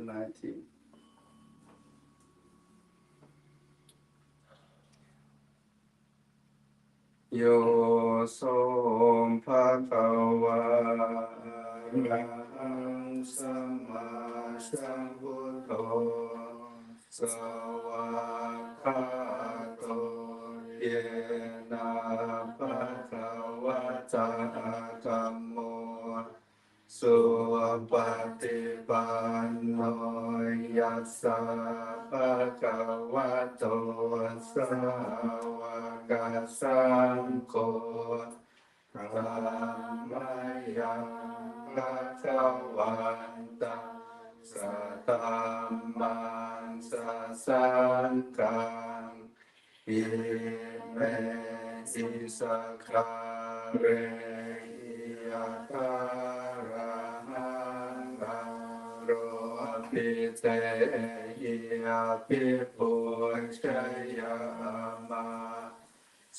นาทีโยโสภะคะวะอะระหังสัมมาสัมพุทโธสวากขาโตเยนะภะคะวะตะธัมโมสุปฏิปันโนยัสสะภะคะวะโตสาวกสังโฆธัมมายังภะคะวันตังสัตตัมมังสัสสังฆังอิเมสิสะขะเรยะคาระหังอะโรปิเตหิอาภิปุชยามา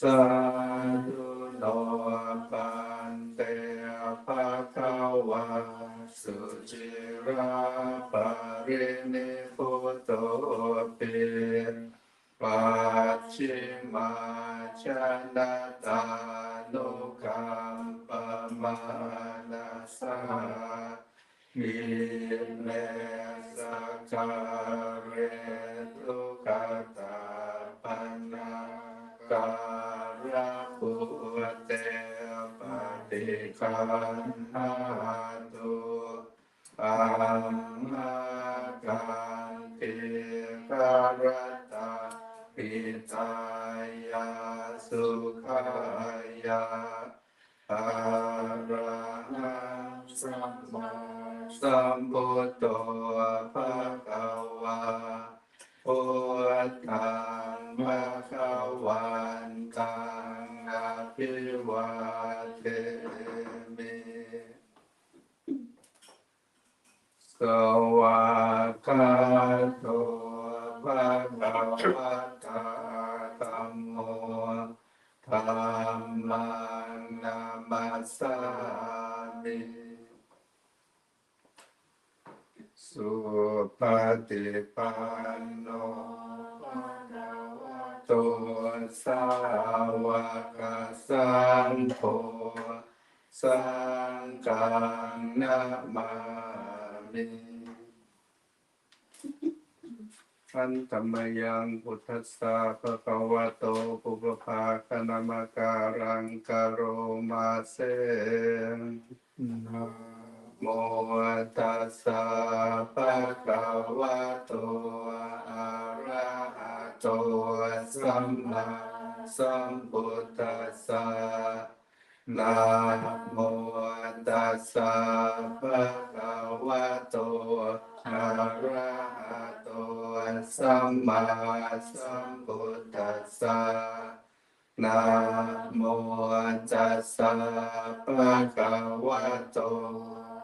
สาธุโนปันเตภะคะวะสุจิราปารินิพพุตโตปิปัจฉิมาชนะตานุกัมปมานาสามิเมสัจจาเรตุกตาปันนาการะปุเตปฏิคันหาตุอัมมากันติการตาปิตายาสุขายาอะระหังสัมมาสัมพุทโธภะคะวะพุทธังภะคะวันตังอะภิวาเทมิสวากขาโตภะคะวะตาธัมโมธัมมังนามัสสามิสุปฏิปันโนภะคะวะโตสาวกสังโฆสังฆังนะมามิอันธรรมยังพุทธัสสะภะคะวะโตปุพพาคณมการังกโรมาเสนะโมตัสสะภะคะวะโตอะระหะโตสัมมาสัมพุทธัสสะนะโมตัสสะภะคะวะโตอะระหะโตสัมมาสัมพุทธัสสะนะโมตัสสะภะคะวะโต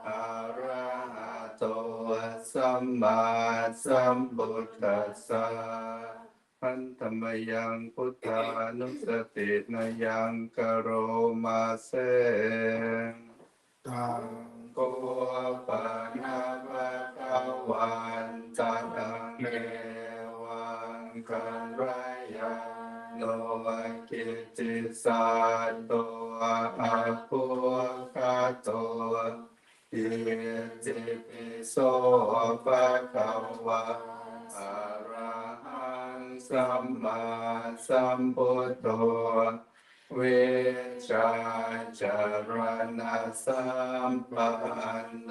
อะระหะโตสัมมาสัมพุทธัสสะอันธรรมยังพุทธานุสตินายังกโรมาเสตังโกปะนะภะคะวันตังเอวังคันรายาโนกิตติสัตโตอะภุคาโตอิติปิโสภะคะวะอะระหังสัมมาสัมพุทโธเวชาจารณะสัมปันโน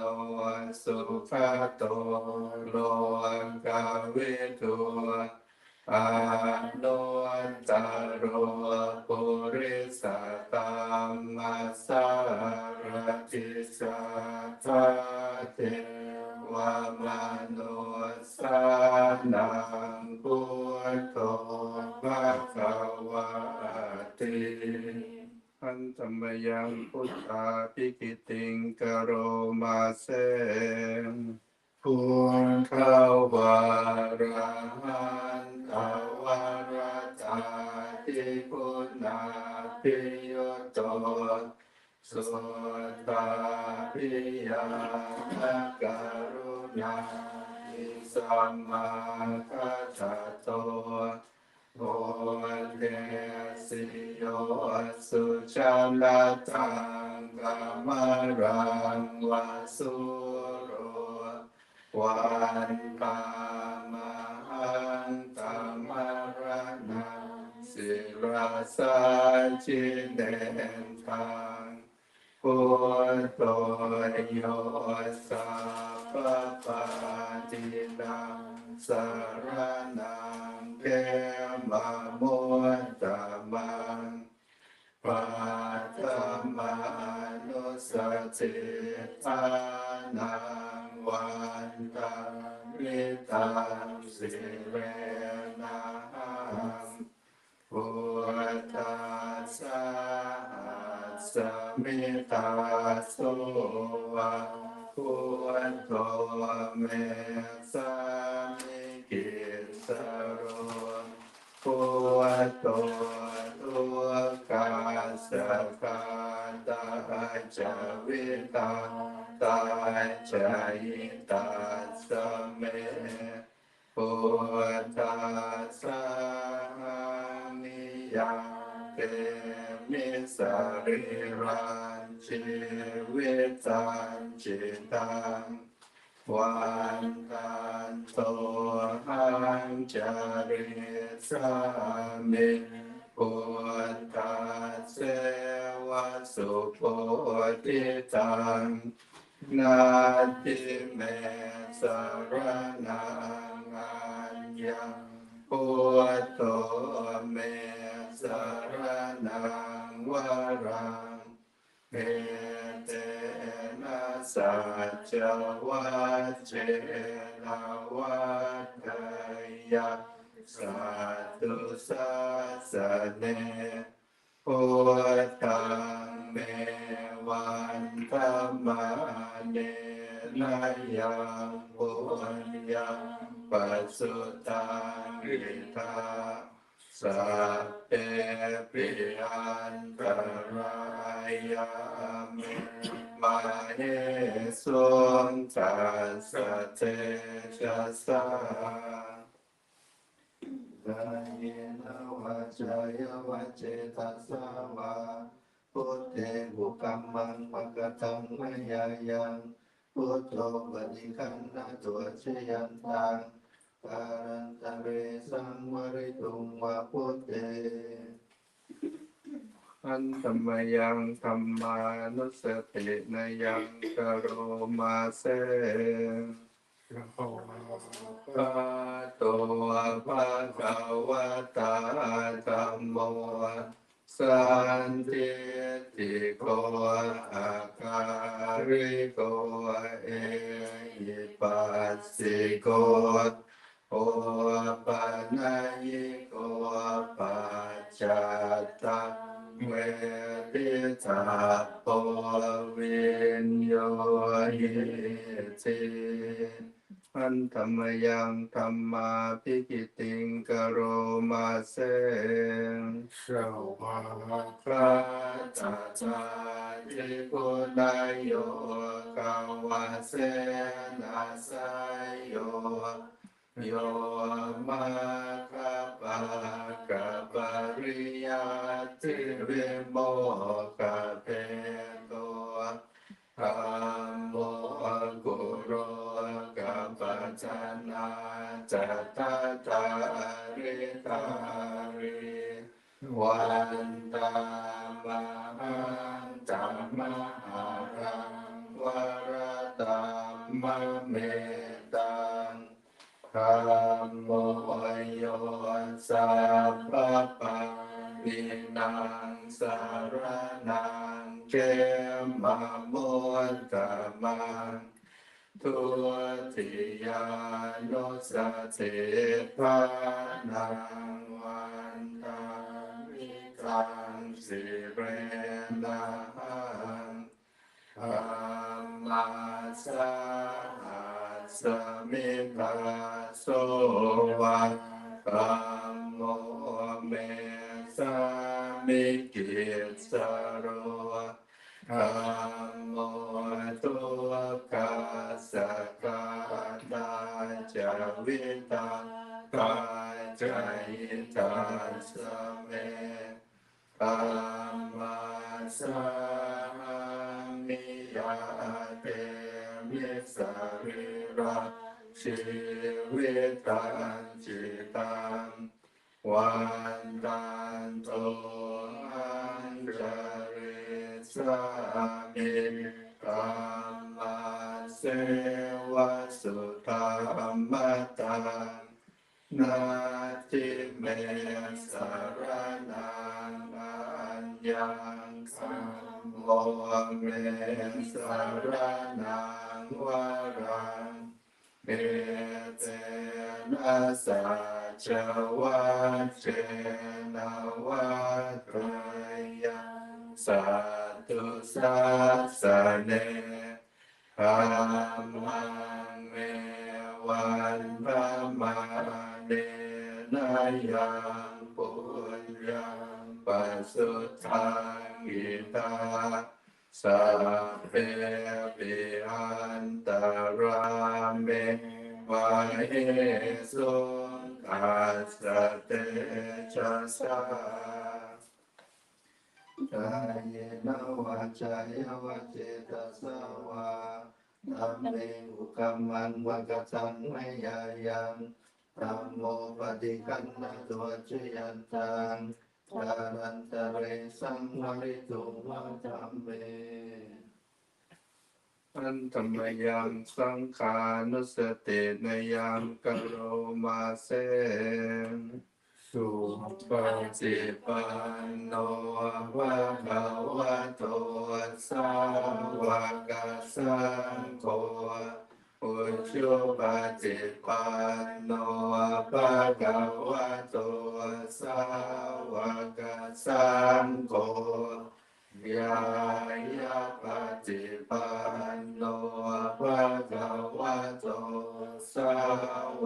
สุขโตโลกวิทูอานุตตโรปุริสตัมมัสสารติสัทธาเทวมนุสสานังพุทโธภะคะวะติอันธรรมยังพุทธาภิกิติงกโรมาเสพุทธวาระหันตวาระตาทิพุนาภิโยโตสุตตาภิยาการุณาอิ สัมมาคัตถะโตโอเทสิโยสุชาลตังกัมมรังวาสุโรวันตามหังตัมมรณังสิราสาจิเนนทังพุทโธโยสัพพปาตินังสารนังเขมะมุตตมังปัตตมานุสติทานังวันตังวิตังสิเรนะหังพุทธัสสะสมิตาโสวะพุทโธเมสามิกิสโรพุทโธตุกาสกาตาจาวิตาตาจายตาสเมพุทธัสสะนิยังเตมิสริรันชีวิตันจิตังวันตันโตหังจาริสามิพุทธัสเสวะสุโพธิตังนาทิเมสรนังอัญญังพุทโธเมสรนังวรังเอเตนะสัจจวัจเจนะวัฏฏยะสัตตุสัสสะเนพุทธังเมวันธัมมาเนนะยังปุญญังปัสสุตังฤทธาสัพเพปิอันตรายามิมาเนสุนทัสสะเตจัสสะกายนะวาจายวาเจตัสสะวะพุทเทบุกัมมังปะกะตังมะยายังพุทโธปฏิคันนะตัวเชยันตังการันตะเรสังวริตุงวะพุทเตอันธรรมยังธรรมานุสตินายังกโรมาเสปะโตภะคะวะตาธัมโมสันทิติโกอาการิโกเอหิปัสสิโกโอปัญญิโกปัจจัตตังเวทิตาโพวินโยหิติอันธรรมยังธรรมาภิกิติงกโรมาเสสวะคาตาตาทิปุณายโยกาวาเสนาสายโยโยมาคาปะกะปริยาติวิโมกะเพโตธัมโมกุโรกัปปัจจนาจัตตตาริตาริวันตามหังตัมมหารังวรตัมมะเมตังธัมโมโยสัพพปะนินังสารนังเขมะมุตตมังทุติยานุสติภานังวันตังวิตังสิเรนะหังธัมมัสสะสมิตาโสวะธัมโมเมสามิกิสโรธัมโมตุกาสกาตาจ จาวิตากายใจตาสเมปัมมาสามิยาเตมิสริระชีวิตังจิตังวันตันโตอันจาริสามิกัมมาเสวะสุตัมมตังนาทิเมสารนังอัญญังสัมโมเมสารนังวรังเอเตนะสัจวัจเจนะวัตยังสัตตุสัสสะเนธัมมังเมวันพระมาเนนะยังปุญญังปัสสุทังอิตาสัพเพปิอันตรามเมวะเหสุขัสสะเตจัสสะกายนวาจายวเจตสวาธัมเมอุคัมมังวะกัสสังมยายังธัมโมปฏิคันนะตัวจยันตังทารันตะเรสังวริตุวะธัมเมอันธรรมยังสังขานุสตินยังกโรมาเสสุปฏิปันโนภะคะวะโตสาวกสังโฆอุชุปฏิปันโนภะคะวะโตสาวกสังโฆยายาปฏิปันโนภะคะวะโตสา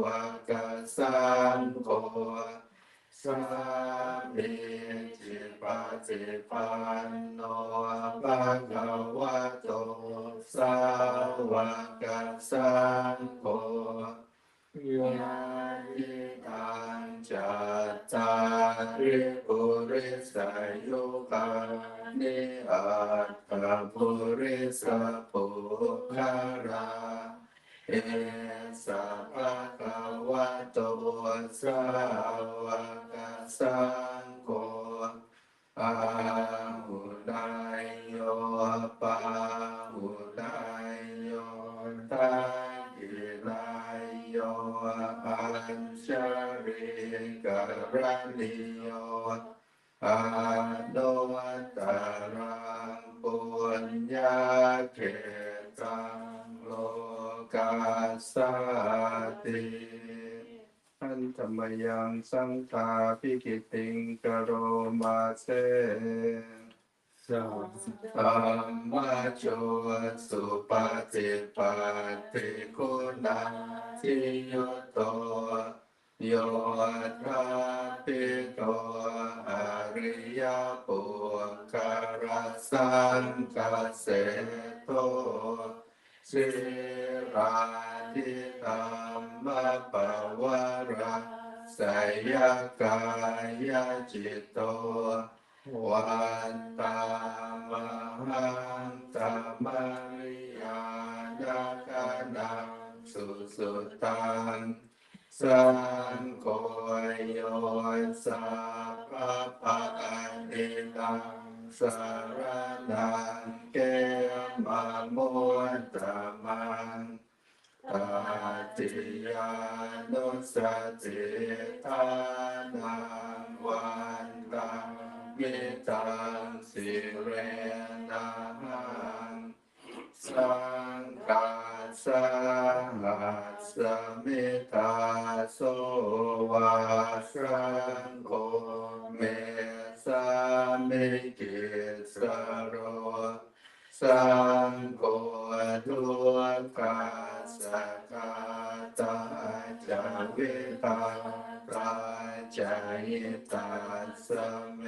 วกสังโฆสามีจิปฏิปันโนภะคะวะโตสาวกสังโฆยานิทังจัตตาริปุริสยุคานิอัตถปุริสปุคาราเอสะภะคะวะโตสาวกสังโฆอาหุนายโยปาหุนายโยทักขินายโยอัญชริกรณิโยอาโนตรังปุญญาเขตังโลกาสาติอันธรรมยังสังฆาภิกิติงกโรมาเสสัมธัมมาโชสุปฏิปัตติคุณาทิโยโตโยธาปิโตอริยปุคาราสังกัสเสโตสิราธิธรรมปวาระสยกายจิตโตวันตามหังตมริยานาคานังสุสุตังสังโฆโยสัพพะนิตังสารนังเกมะมุตตมังตติยานุสติทานังวันตังมิตังสิเรนังสังฆัสสะหัสสมิตาโสวาสังโฆเมสามิกิสโรสังโฆทุกขัสสะกาตาจาวิตาปราจายตาสเม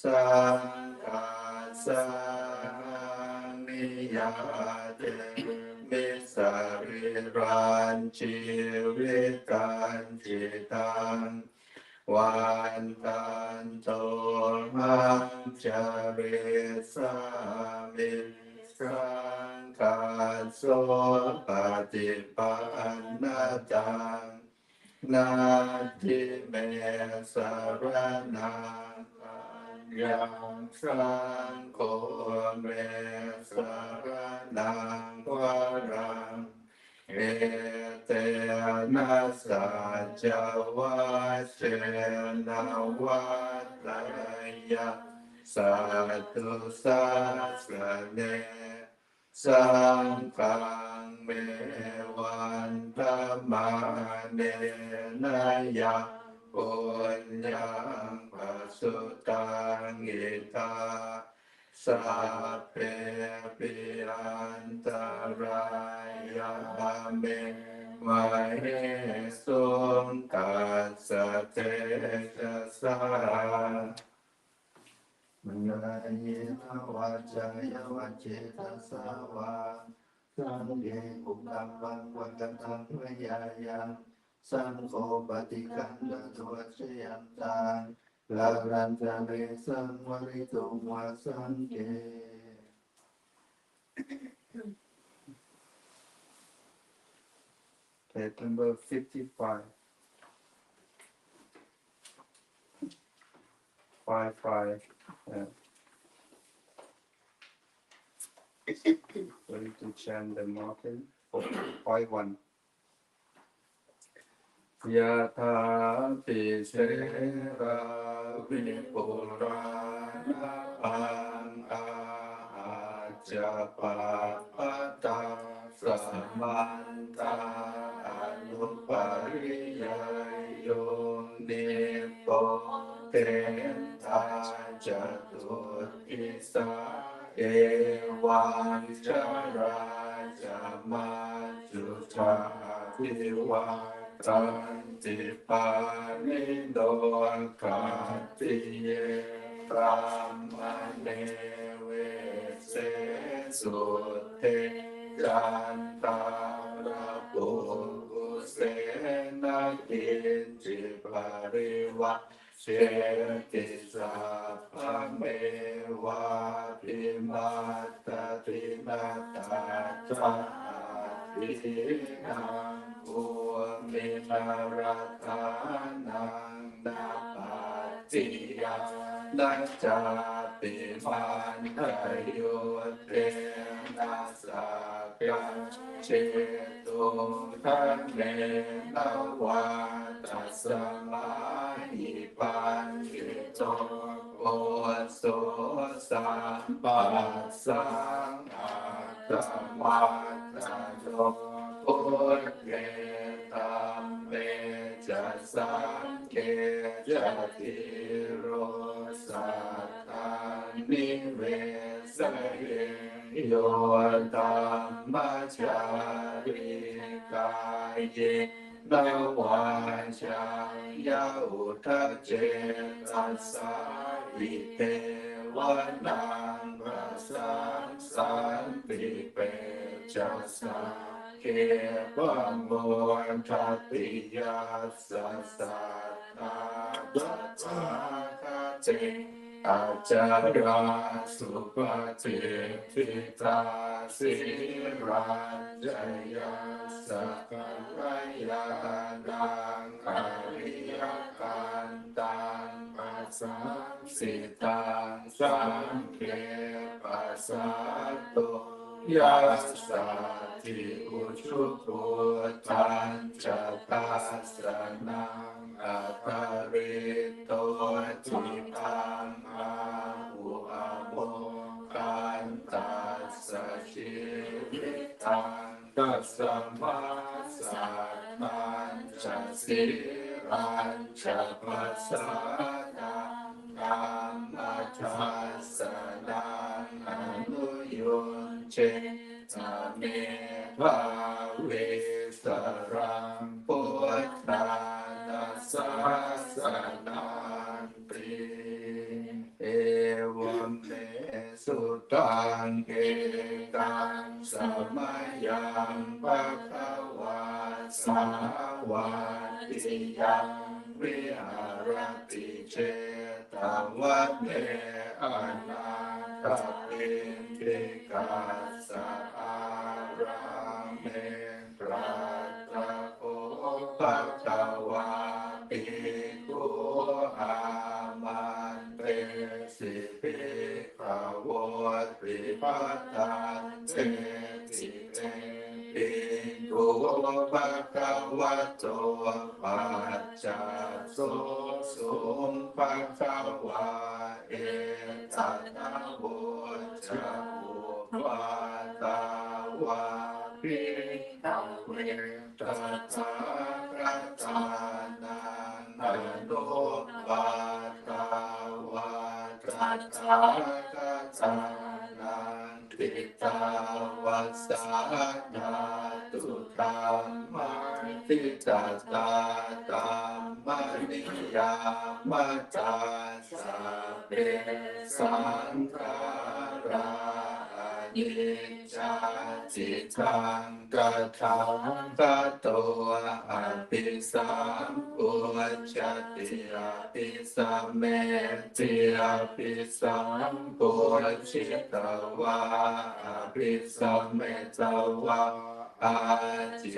สังฆัสสะนิยาเตมิส สรีรันชีวิตันจิตังวันตันโตหังจาริสามิสังกัสโสปฏิปันนาตังนาทิเมสรนังยังสังโฆเมสรนังวรังเอเตนะสัจวัชเชนะวัตตยะสัตตุสัสเนสังฆังเมวันตมาเนนะยะปุญญังปัสสุตังอิตาสัพเพปิอันตรายาเมวะเหสุงกัสสะเตชะสามนายิทวัจจายวัจเจตสาวาสังเกอุปกัมปังวัตตังวายายังสังโฆปฏิคันดะทวัชยันตังลารันจะเรสังวริตุวาสังเกPage number 55. 55. Yeah. Ready to chant the Martin. 51. ยะถาปิเสราวิปุรานะปังอาจจะปะปะตาสัมมันตาอนุปาริยโยนิโปเตตาจตุอิสาเอวังจาราจามาจุธาภิวัตันติปานิโดกัตติเยปรามเนเวเสสุเทจันตาระปุกุเสนาคินจิปาริวะเชติสัพพเมวะปิมาตตินาตาจาตินังอุมินาราธานังนาปาติยานัจจาปิมันทายโยเตนะสักกังเชตุทันเนนวาตัสสมาหิปัญญิโตโอโสสัมปัสสังอาตมาตโยปุญเกตัมเมจัสสังเกจติโรสัตตังนิเวสเยโยธัมมัจจาริกายเยนวาจายาอุทะเจตัสสะอิเทวนังปัสสังสันติเปจัสสะเกปัมโมทัตติยาสัสสะตายัสสะคาเจอาจาราสุปฏิทิตาสิรัญจยาสักกัลยาณังอริยกันตังปัสสังสิตังสังเกปัสสัตโตยัสสะทิอุชุปุตตัญจตัสสะนังอัตตริโตทิตังอาหุอะโมกันตัสสะชีวิตังตัสสะมาสัตตัญจสิรัญจปัสสะนังธัมมัจจัสสะนังอนุโยเชตเมภาเวสรังพุทธานัสสะสะนันติเอวเมสุตังเกตังสมัยยังป วันติยังวิหารติเชตวัฏเนอนาคปินทิกาสะอาราเมตราตะโกภะคะวาปิกุอามันเตสิภิกขโวติปัฏฐานเตติเตภิกขุภะคะวะโตปัจจโสสุภะคะวะเอตัสสะโวจะอุปาตาวะภิกขเวตถาคตานังอนุปาตาวะตถาคตานังทิตาวัสสะนาตุธัมมังทิตาตาธัมมานิยามตาสัพเพสังขารานิจจาจิตังกัตถังกัตโตอภิสัมปุจติอภิสัมเมติอภิสัมปุจิตวะอภิสัมเมตวะอาจิ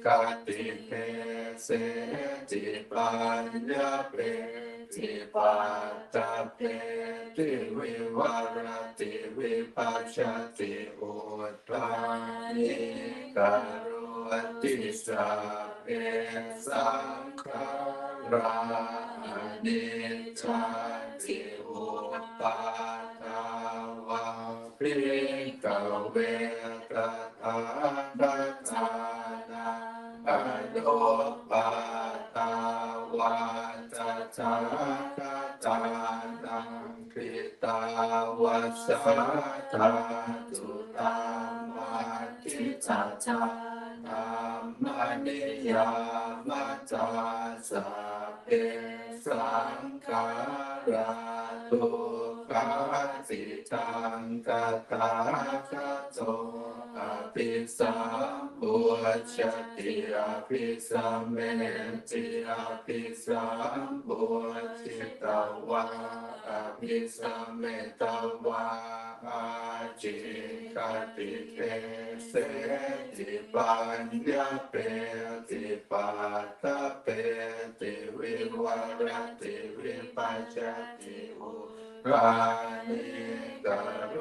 กติเตเสติปัญญาเปติปัตตะเปติวิวารติวิปัสสติอุตตานิกโรติสัพเพสังขารานิจจติอุปาทาวะภิกขเวตถาคตานังอนุปาตาวะตถาคตานังทิตาวัสสะธาตุธัมมาทิตาจาธัมมานิยามตาสัพเพสังขาราทุกขาสิตังกัตถาคโตอภิสัมปุจติอภิสัมเมติอภิสัมปุจิตวะอภิสัมเมตวะอาจิกติเตเสติปัญญาเปติปัตตะเปติวิวารติวิปัสสติอุรานิกโร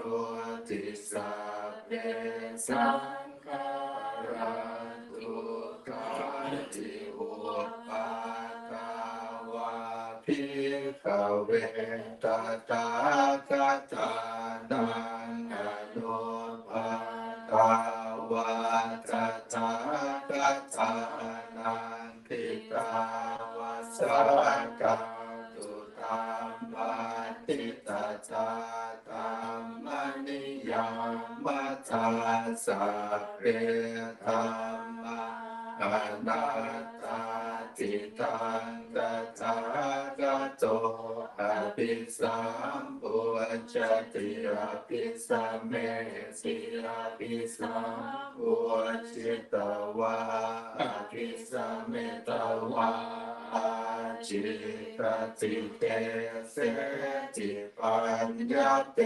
ติสัพเพสังขาราทุกขาติอุปาทาวะภิกขเวตถาคตานังอนุปาทาวะตถาคตานังทิตาวัสสะกาตุธัมมาทิตาจาธัมมานิยามตาสัพเพธัมมาอนัตตาจิตังกัตถาคโตอภิสัมปุจติอภิสัมเมติอภิสัมปุจิตวะอภิสัมเมตวะอาจิกติเตเสติปัญญาเป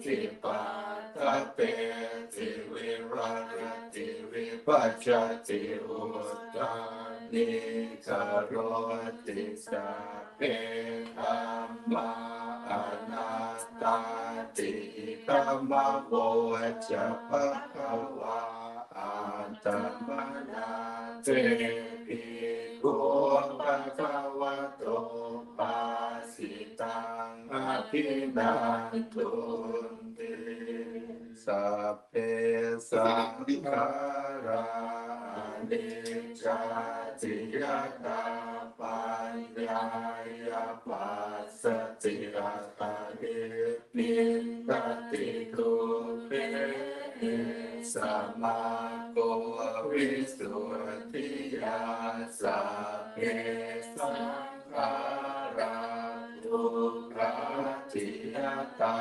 ติปัตตะเปติวิวารติวิปัสสติอุตตานิกโรติสัพเพธัมมาอนัตตาติธัมมโวจะภะคะวะอัตตมนาเตภิกขุภะคะวะโตปัสสิตังอภินันทุนติสัพเพสังขารานิจจติยตาปัญญายปัสสติอัตตานิตติทุเปสัมมาโกวิสุทธิยาสัพเพสังขาราทุกขาทิยตา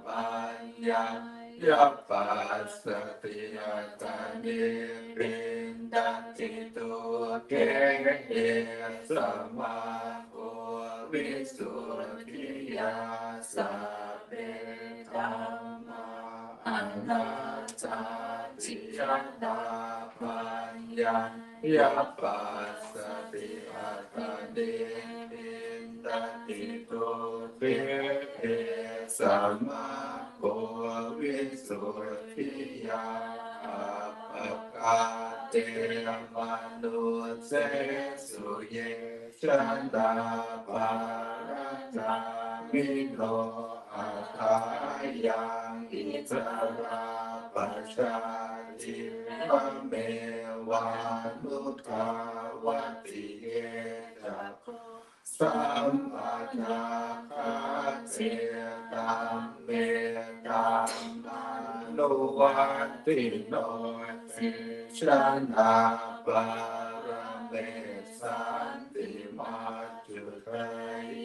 ปัญญาปัสสติอัตตานิรินดา ติตุเกสัมมาโอวิสุทธิยาสัพเพธัมมาอนัตตาจิตตาปัญญายาปัสสติอัตตาเดปินตติโตเกสัมมาโอวิสุทธิยาอัปปะเตมนุเสสุเยชันตาปาราจามิโนอัฏฐายังอิสราปัชชาติมะเมวานุทาวติเยจักสัมปัฏฐาคาเจตัมเมตัมมานุวันติโนติชนะปารเมสันติมาจุเต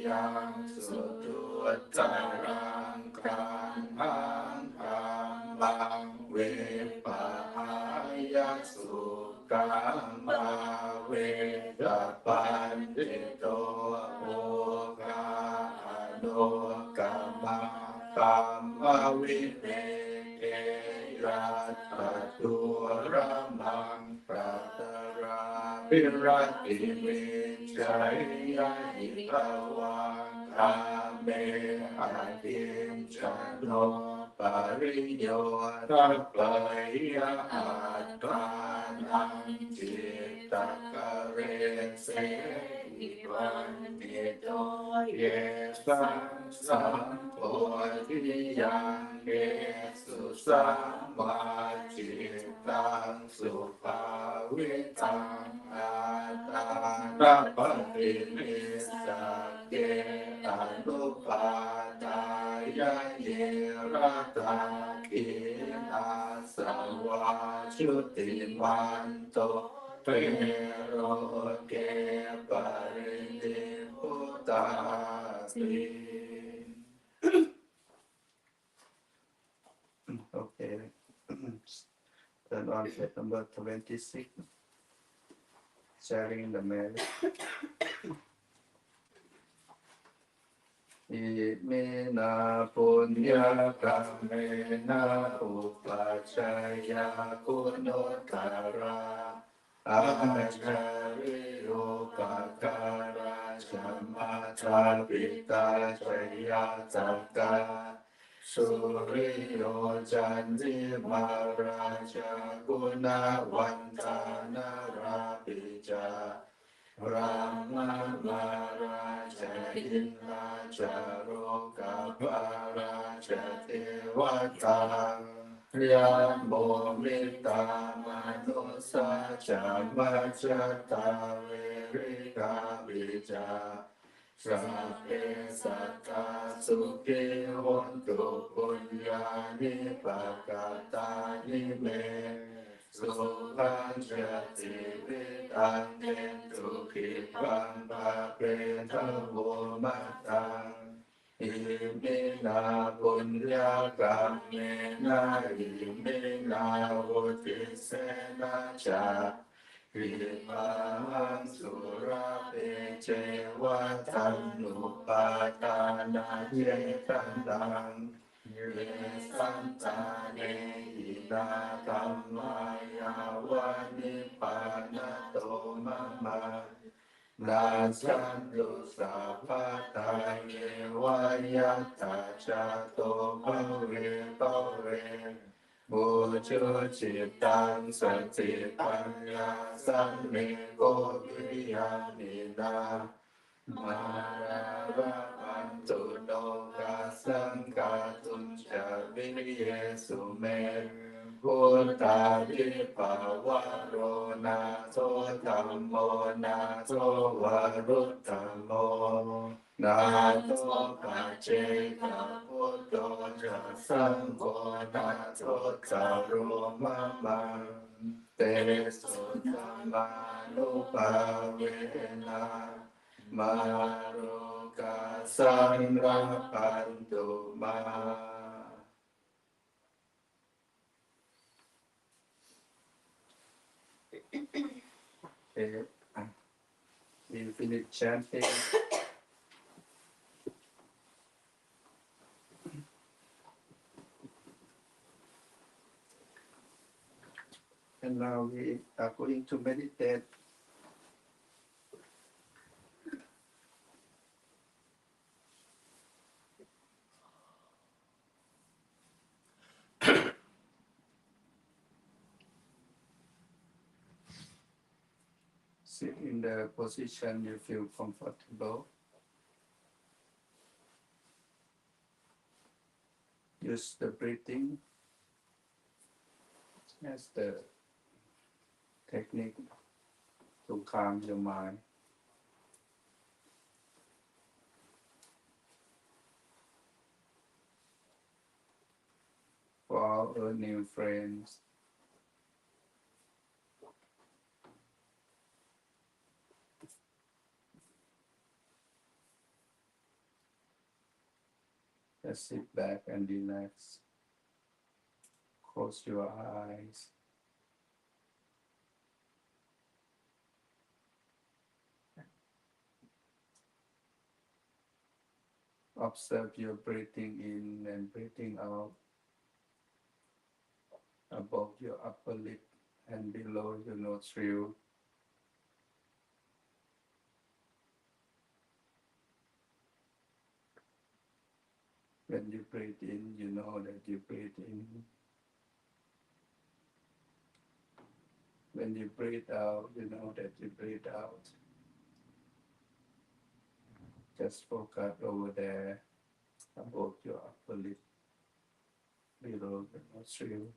ยังสุตุตรังคังหังคังบังเวปะหายสุกัมมาเวรปันติโตโอกาโนกัมมากัมมาวิเนเกยัตถะตัวระมังปะตราปิรติมิชัยยะหิตวังคาเมอาทิมจันโนปริโยตัปปะยะอัตตานังจิตตะกะเรเสหิวันติโตเยสังสัมโพธิยังเกสุสัมมาจิตตังสุภาวิตังอาตาระปฏิมิสักเกอนุปาตายะเยระตาคินาสวาชุติมันโตเปโรเกปรินิพุตาติ Okay. Then on page number 26, sharing the marriage. อิเมนะปุญญกรรมเมนะอุปัชฌายาคุณุตตระอาจาริโยปการะสัมมาทัปปิตาชยาจักกาสุริโยจันติมาราชกุณวันตานาราปิจารามามาราชอินราชโรกาภาราชเทวตายาโมมิตามนุสาจามาจตาเวริกาวิจาสัพเพสัตตาสุขิโหนตุปุญญานิปักขตานิเมสุขังจติวิตังเตตุขิปังปะเปทโวมัตตังอิมินาปุญญากรรมเมนะอิมินาวุติเสนาจาวิปังสุราเปเจวะตันนุปาตานาเยตันตังเยสันตาเนหินาธัมมายาวานิปานาโตมะมานาสันตุสัพพะทาเยวายัตถาจาโตภเวภเวบุจุจิตตังสติปัญญาสัมเมโกวิยานินามาราพันตุโลกาสังกาตุจจาวิเยสุเมพุทธาวิภาวะโรนาโทธัมโมนาโทวารุตตโมนาโตปัจเจกพุทโธจะสังโฆนาโตจารุมะมังเตสุตัมมานุภาเวนะมาโรกาสังรัปันตุมา Okay, we finish chanting, and now we are going to meditate. Sit in the position you feel comfortable. Use the breathing as the technique to calm your mind. For our new friends, just sit back and relax. Close your eyes. Observe your breathing in and breathing out above your upper lip and below your nostril. When you breathe in, you know that you breathe in. When you breathe out, you know that you breathe out. Just focus over there above your upper lip, below the nostril.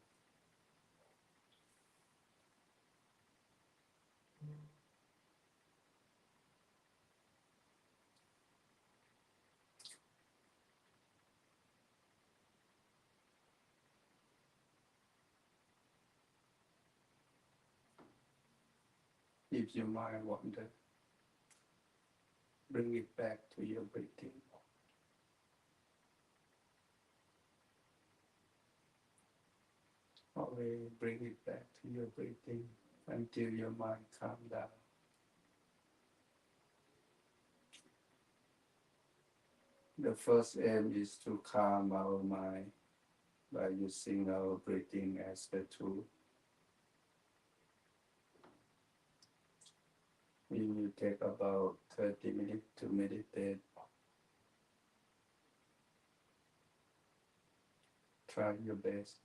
If your mind wanders, bring it back to your breathing. Always bring it back to your breathing until your mind calms down. The first aim is to calm our mind by using our breathing as the tool. We will take about 30 minutes to meditate. Try your best.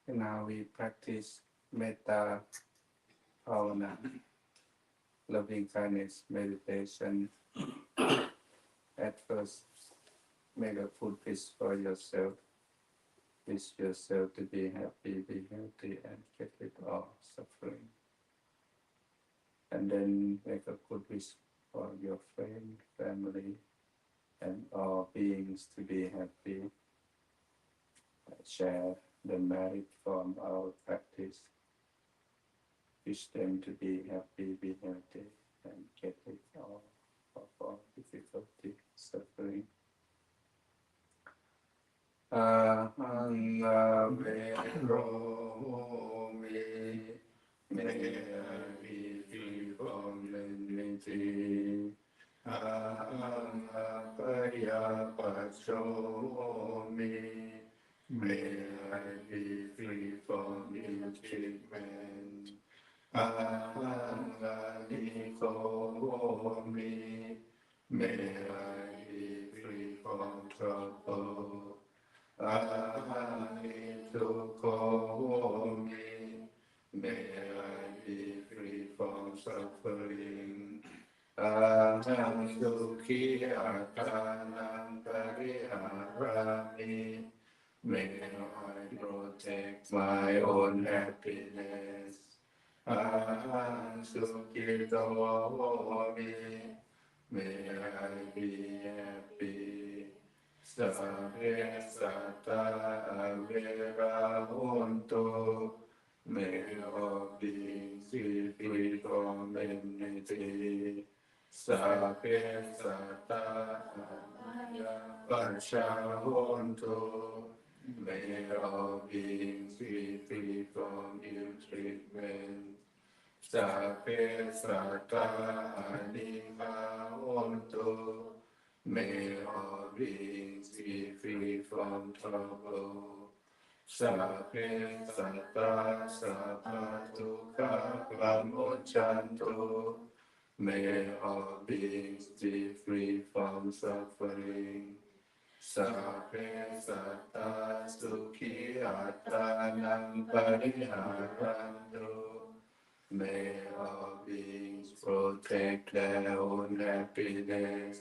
Now we practice metta bhavana, loving kindness meditation. At first, make a food wish for yourself. Wish yourself to be happy, be healthy, and get rid of all suffering. And then make a good wish for your friend, family, and all beings to be happy. Share the merit from our practice. Wish them to be happy, be healthy, and get rid of all difficulty, suffering. Aham ro mi may I be free from enmity. Aham pacho mi may I be free from ill treatment. Aham adiko mi may I be free from trouble. Aham tukho mi may I be free from suffering. Aham sukhi akanam pariharami may I protect my own happiness. Aham sukhito mi may I be happy. Sabe sata avera honto, may all beings be free from enmity. Sabe sata amaya pasha honto, may all beings be free from ill treatment. Sabe sata anima honto, may all beings be free from trouble. Sape sata sapatuka pramochanto. May all beings be free from suffering. Sape sata sukhi attanam pariharanto. May all beings protect their own happiness.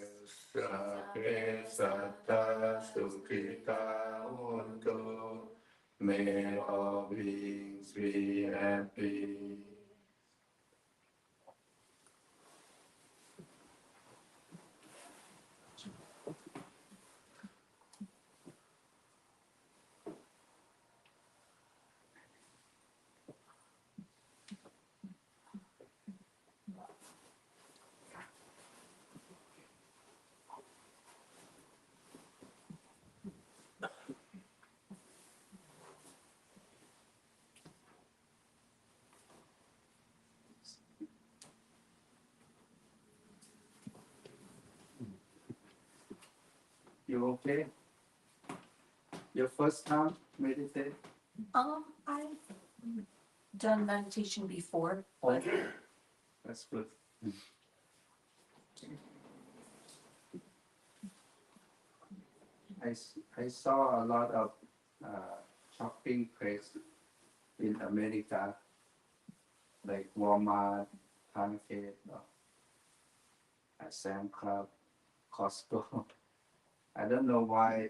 Sape sata sukhita honto. May all beings be happy. You okay? Your first time meditate? I've done meditation before, but That's good. I saw a lot of shopping place in America, like Walmart, Target, Sam Club, Costco. I don't know why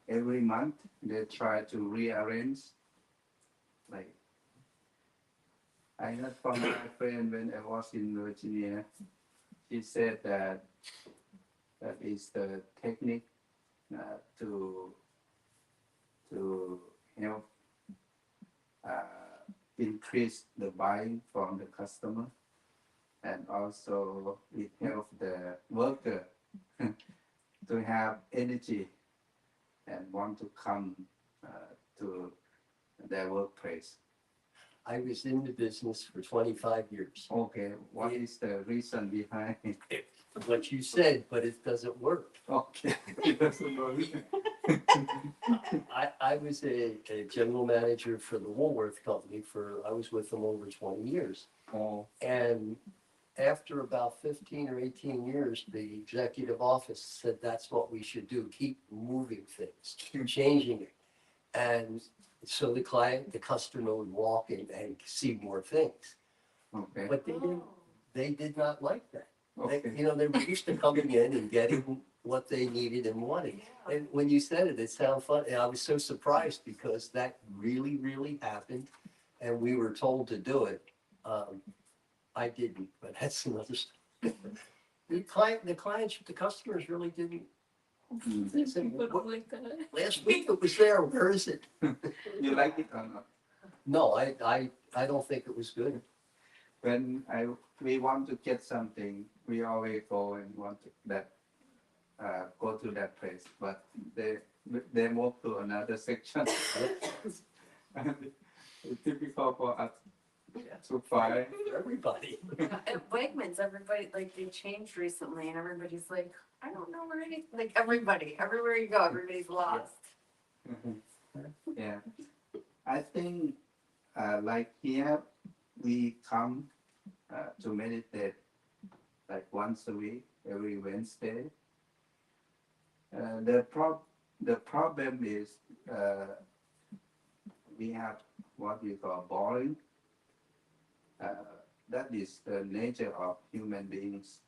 every month they try to rearrange. Like I heard from my friend when I was in Virginia, she said that is the technique to help increase the buying from the customer, and also it helps the worker to have energy and want to come to their workplace. I was in the business for 25 years. Okay, what is the reason behind it? What you said, but it doesn't work. Okay. I was a general manager for the Woolworth Company I was with them over 20 years. Oh, And after about 15 or 18 years, the executive office said that's what we should do, keep moving things, changing it. And so the customer would walk in and see more things. Okay. But they did not like that. They, Okay. you know, they were used to coming in and getting what they needed and wanted. And when you said it, it sounded funny. I was so surprised because that really, really happened. And we were told to do it. I didn't, but that's another story. The clients, the customers really didn't. They said, last week it was there, where is it? You like it or not? No, I don't think it was good. When we want to get something, we always go and want to, that go to that place, but they move to another section. And it's typical for us to find. Everybody. At Wegmans, everybody, like, they changed recently and everybody's like, I don't know where any, like, everybody, everywhere you go, everybody's lost. Yeah, I think like here we come to meditate like once a week, every Wednesday. The problem is we have what we call boring. That is the nature of human beings.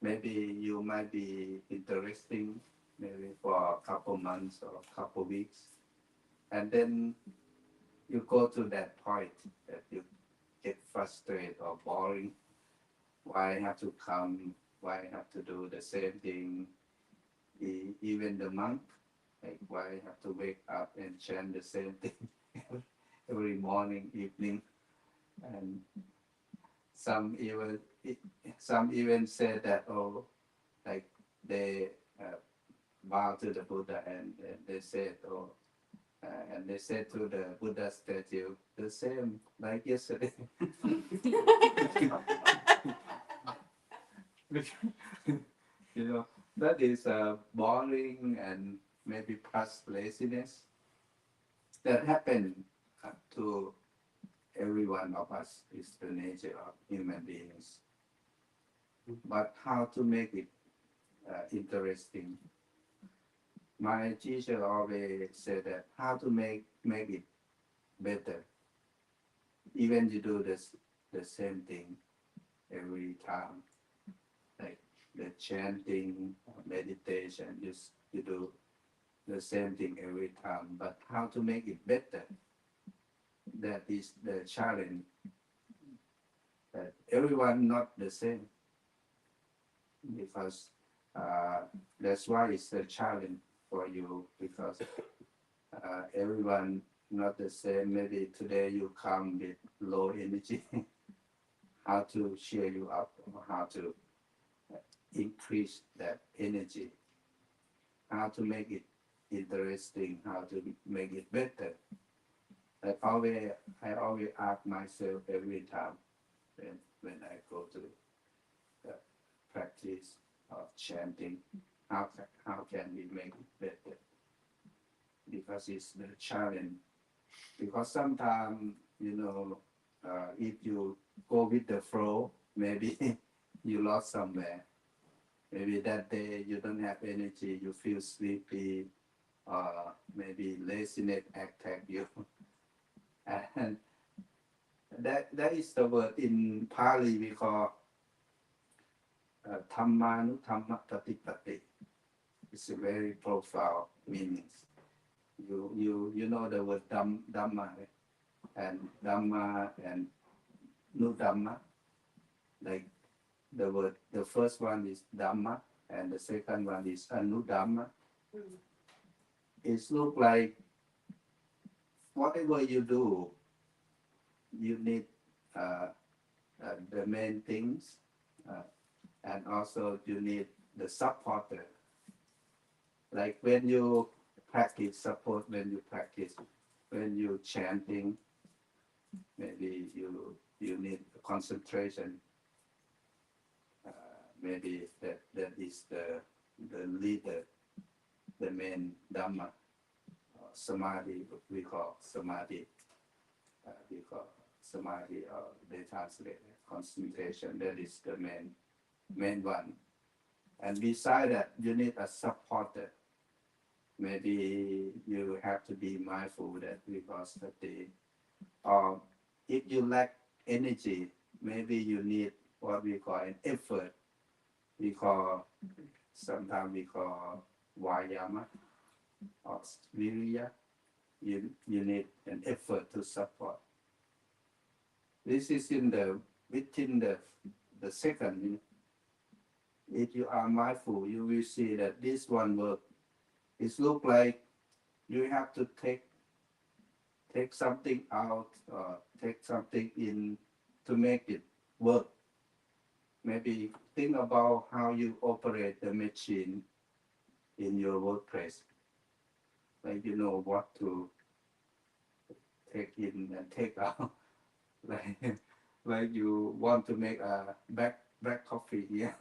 Maybe you might be interesting maybe for a couple months or a couple weeks, and then you go to that point that you get frustrated or boring. Why I have to come? Why I have to do the same thing? Even the monk, like why I have to wake up and chant the same thing every morning, evening, and some even say that like they bow to the Buddha and they said and they said to the Buddha statue the same like yesterday. You know, that is boring and maybe plus laziness that happen to every one of us. Is the nature of human beings. But how to make it interesting? My teacher always said that how to make it better. Even you do the same thing every time, like the chanting, meditation, you do the same thing every time. But how to make it better? That is the challenge. That everyone not the same, because that's why it's a challenge for you, because everyone not the same. Maybe today you come with low energy. How to cheer you up, or how to increase that energy, how to make it interesting, how to make it better. I always ask myself every time when I go to the practice of chanting, how can we make it better? Because it's the challenge. Because sometimes, if you go with the flow, maybe you lost somewhere. Maybe that day you don't have energy, you feel sleepy, or maybe laziness attack you. And that is the word in Pali we call Dhammanuthamma Pratipatti. It's a very profound meaning. You know the word Dhamma, right? And Dhamma and Nudhamma, like the first one is Dhamma and the second one is Anudhamma. It looks like whatever you do, you need the main things, and also you need the supporter. Like when you practice, suppose when you chanting, maybe you need concentration. Maybe that is the leader, the main Dhamma, Samadhi, we call Samadhi. Or they translate concentration. That is the main one. And beside that, you need a supporter. maybe you have to be mindful that because of the if you lack energy, maybe you need what we call an effort. We call sometimes we call vayama or virya. You need an effort to support. This is in the within the second. If you are mindful, you will see that this one work. It look like you have to take something out or take something in to make it work. Maybe think about how you operate the machine in your workplace. Like you know what to take in and take out. like like you want to make a black coffee here.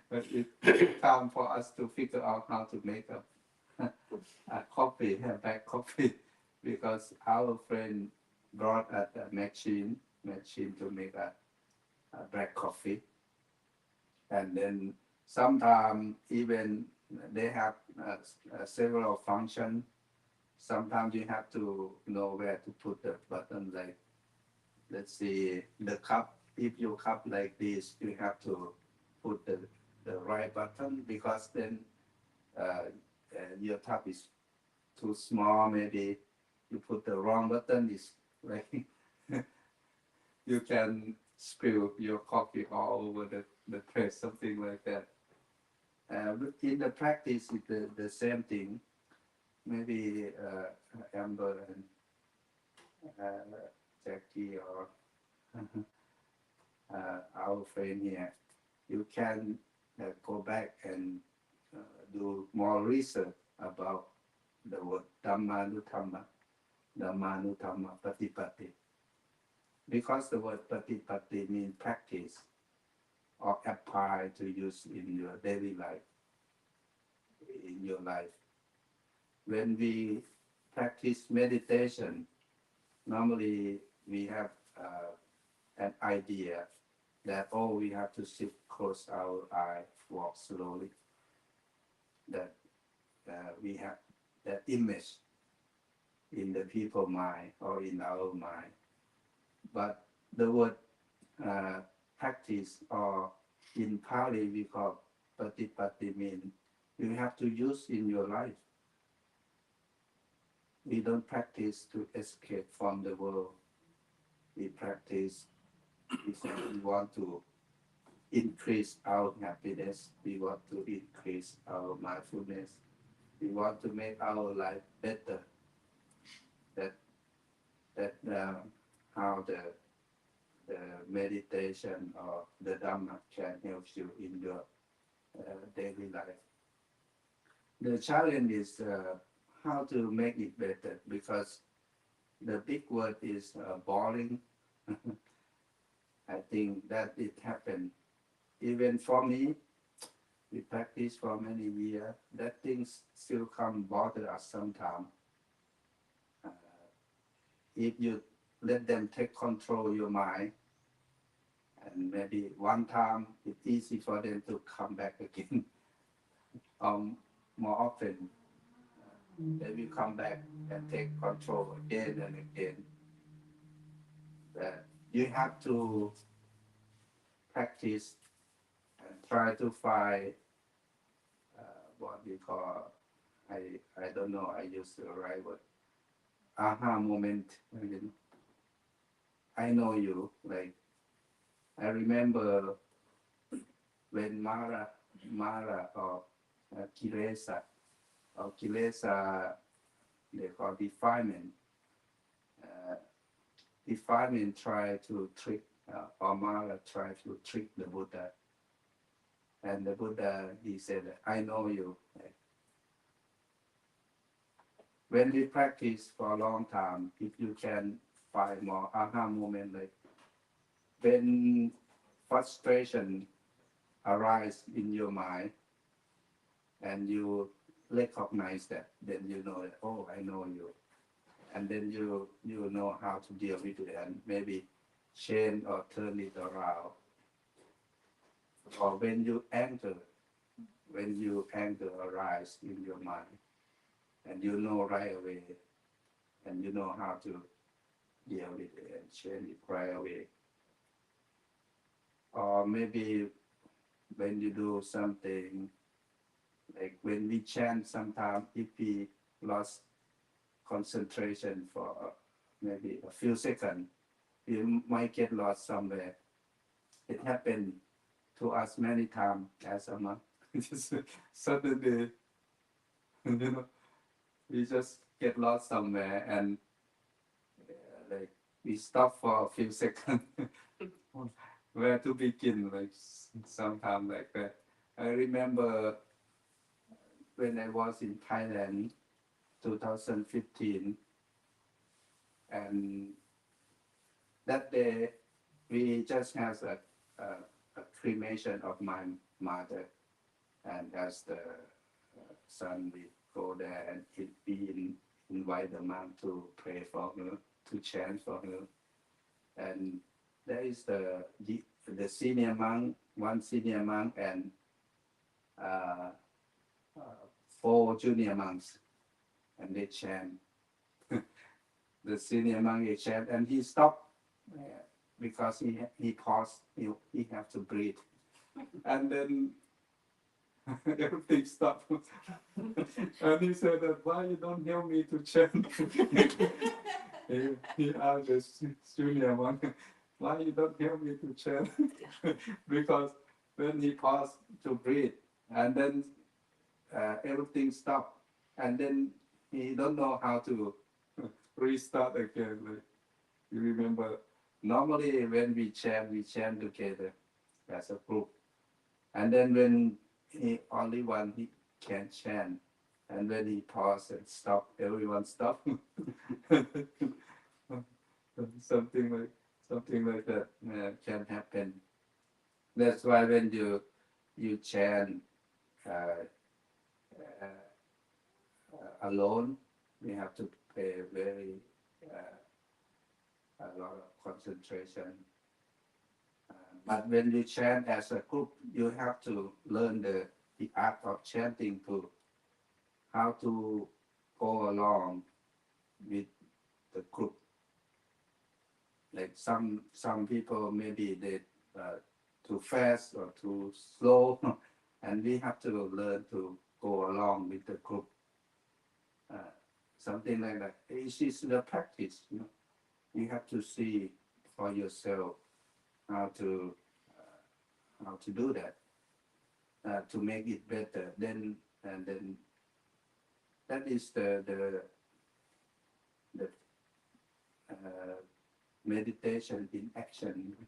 But it's time for us to figure out how to make a coffee, a black coffee, because our friend brought a machine to make a black coffee, and then sometimes even they have several functions. Sometimes you have to know where to put the button. Like let's see the cup. If your cup like this, you have to put the right button because then your cup is too small. Maybe you put the wrong button. Is like you can spill your coffee all over the place, something like that. But in the practice, it's the same thing. Maybe Amber and Jackie or our friend here, you can go back and do more research about the word Dhammanuthamma, Patipatti. Because the word Patipatti means practice or apply to use in your daily life, in your life. When we practice meditation, normally we have an idea that we have to sit, close our eye, walk slowly. That we have that image in the people mind or in our mind. But the word practice or in Pali we call patipatti mean you have to use in your life. We don't practice to escape from the world. We practice because we want to increase our happiness. We want to increase our mindfulness. We want to make our life better. That how the meditation or the Dhamma can help you in your daily life. The challenge is how to make it better because the big word is boring. I think that it happened. Even for me, we practice for many years. That things still come bother us sometimes. If you let them take control your mind, and maybe one time it's easy for them to come back again. More often, they will come back and take control again and again. You have to practice and try to find what we call, I don't know, I use the right word, aha moment. I know you, like, I remember when Mara or Kilesa, they call defilement. Defilement try to trick, or Mara try to trick the Buddha. And the Buddha, he said, I know you. When we practice for a long time, if you can find more aha moment, like when frustration arise in your mind and you recognize that, then you know that, oh, I know you. And then you know how to deal with it and maybe change or turn it around. Or when you anger, when you anger arise in your mind, and you know right away, and you know how to deal with it and change it right away. Or maybe when you do something, like when we chant, sometimes if we lost concentration for maybe a few seconds, you might get lost somewhere. It happened to us many times as a monk. Just suddenly, we just get lost somewhere and like we stop for a few seconds. Where to begin? Like sometimes like that. I remember when I was in Thailand, 2015, and that day we just had a cremation of my mother, and as the son we go there and invite the monk to pray for her, to chant for her, and there is the senior monk, one senior monk, and uh, uh, 4 junior monks, and they chant. The senior monk he chant, and he stopped because he paused. He have to breathe, and then everything stopped. And he said that why you don't help me to chant? he asked the junior monk, why you don't help me to chant? Because when he paused to breathe, and then everything stopped, and then he don't know how to restart again. Like, you remember, normally when we chant together as a group, and then when he only one he can chant, and when he pause and stop, everyone stop. something like something like that can happen. That's why when you chant uh, alone, we have to pay very a lot of concentration. But when you chant as a group, you have to learn the art of chanting to how to go along with the group. Like some people maybe they too fast or too slow, and we have to learn to go along with the group. Something like that. It is the practice. You have to see for yourself how to do that to make it better. Then that is the meditation in action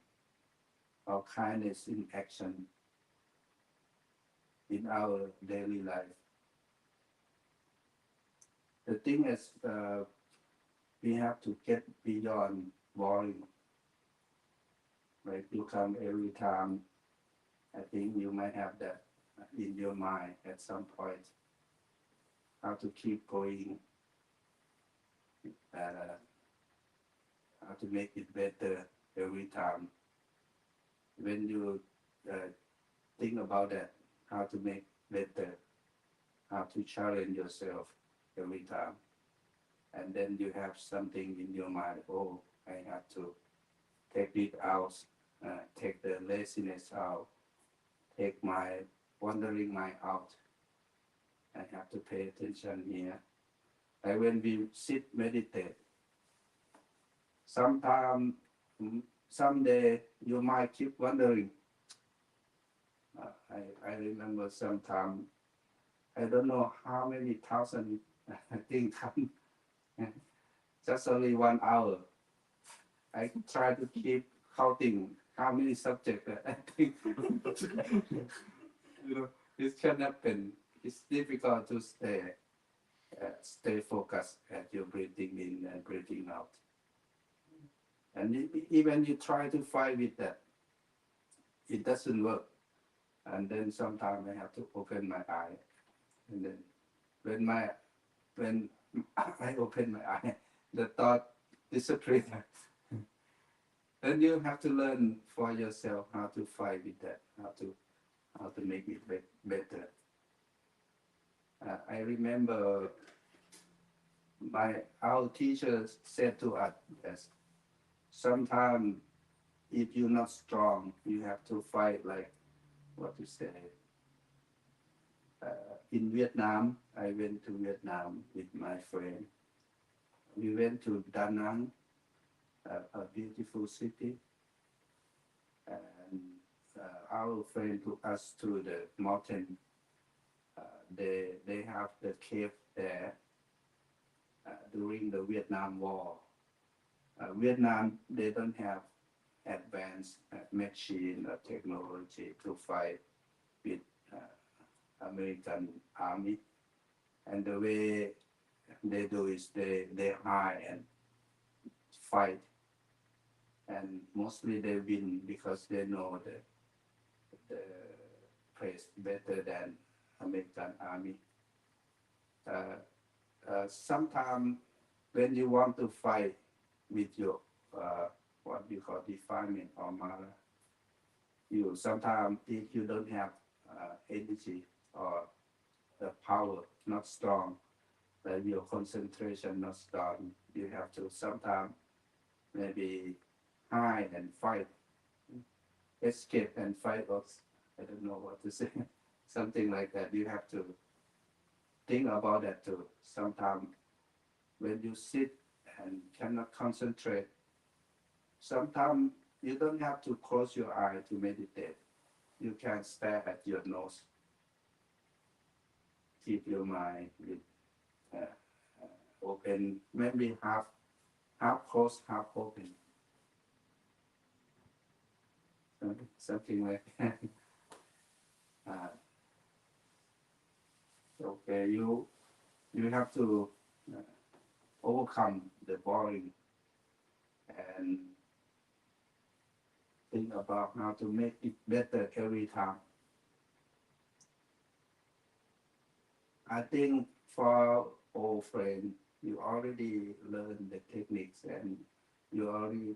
or kindness in action in our daily life. The thing is, we have to get beyond worrying. Like you come every time, I think you might have that in your mind at some point. How to keep going, how to make it better every time. When you think about that, how to make better, how to challenge yourself every time, and then you have something in your mind. Oh, I have to take it out, take the laziness out, take my wandering mind out. I have to pay attention here. Like when we sit meditate, sometime, someday you might keep wondering. I remember sometime, I don't know how many thousand things come, just only 1 hour. I try to keep counting how many subjects that I think. It can happen. It's difficult to stay focused at your breathing in and breathing out. And even you try to fight with that, it doesn't work. And then sometimes I have to open my eye, and then when I open my eye, the thought disappears. Then you have to learn for yourself how to fight with that, how to how to make it better. I remember our teachers said to us that sometimes if you're not strong, you have to fight like what you say. In Vietnam, I went to Vietnam with my friend. We went to Da Nang, a beautiful city, and our friend took us to the mountain. They have the cave there during the Vietnam War. Vietnam, they don't have advanced machine or technology to fight with American army, and the way they do is they hide and fight, and mostly they win because they know the place better than American army. Sometimes when you want to fight with your what you call defilement or mala, you sometimes if you don't have energy or the power not strong, that your concentration not strong, you have to sometimes maybe hide and fight, escape and fight, or I don't know what to say, something like that. You have to think about that too. Sometimes when you sit and cannot concentrate, sometimes you don't have to close your eye to meditate. You can stare at your nose. Keep your mind with, open, maybe half closed, half open. Something like that. Okay, you have to overcome the boring and think about how to make it better every time. I think for old friend, you already learned the techniques and you already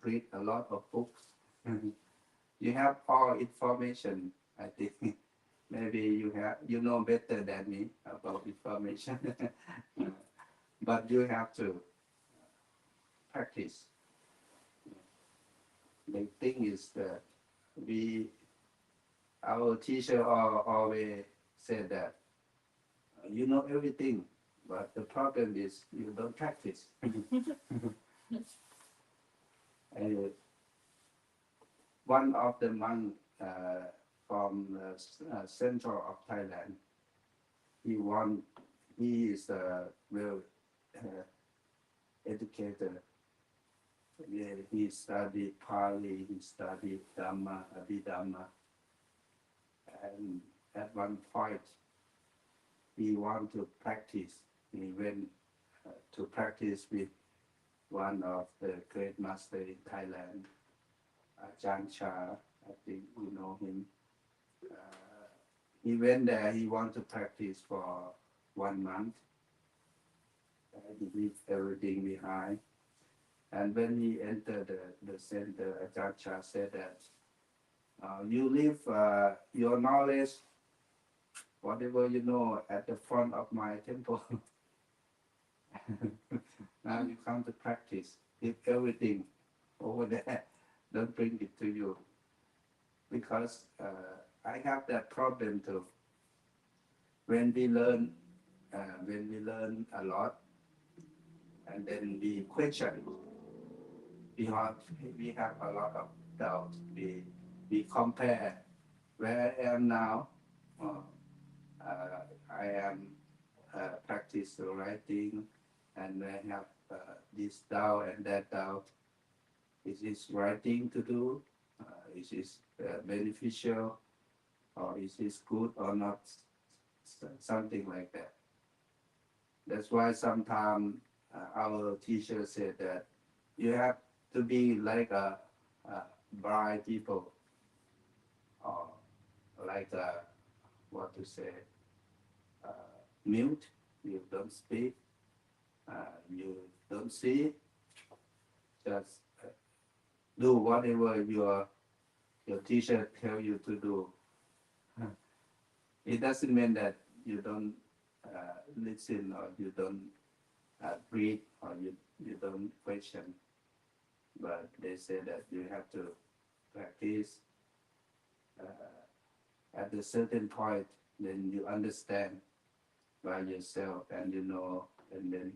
read a lot of books. You have all information, I think. Maybe you know better than me about information. But you have to practice. The thing is that our teacher always said that you know everything, but the problem is you don't practice. And one of the monks from the central of Thailand, he is a well educated. Yeah, he studied Pali, he studied Dhamma, Abhidhamma, and at one point he wanted to practice. He went to practice with one of the great masters in Thailand, Ajahn Chah. I think you know him. He went there. He wanted to practice for 1 month. He left everything behind. And when he entered the center, Ajahn Chah said that you leave your knowledge, whatever you know, at the front of my temple. Now you come to practice. Leave everything over there. Don't bring it to you. Because I have that problem too. When we learn a lot, and then we question, we have a lot of doubt. We compare where I am now. I am practice the right thing, and I have this doubt and that doubt. Is this right thing to do? Is this beneficial, or is this good or not? Something like that. That's why sometimes our teacher said that you have to be like a blind people, or like what to say, mute. You don't speak, you don't see. Just do whatever your teacher tell you to do. It doesn't mean that you don't listen or you don't read or you don't question, but they say that you have to practice at a certain point, then you understand by yourself and you know, and then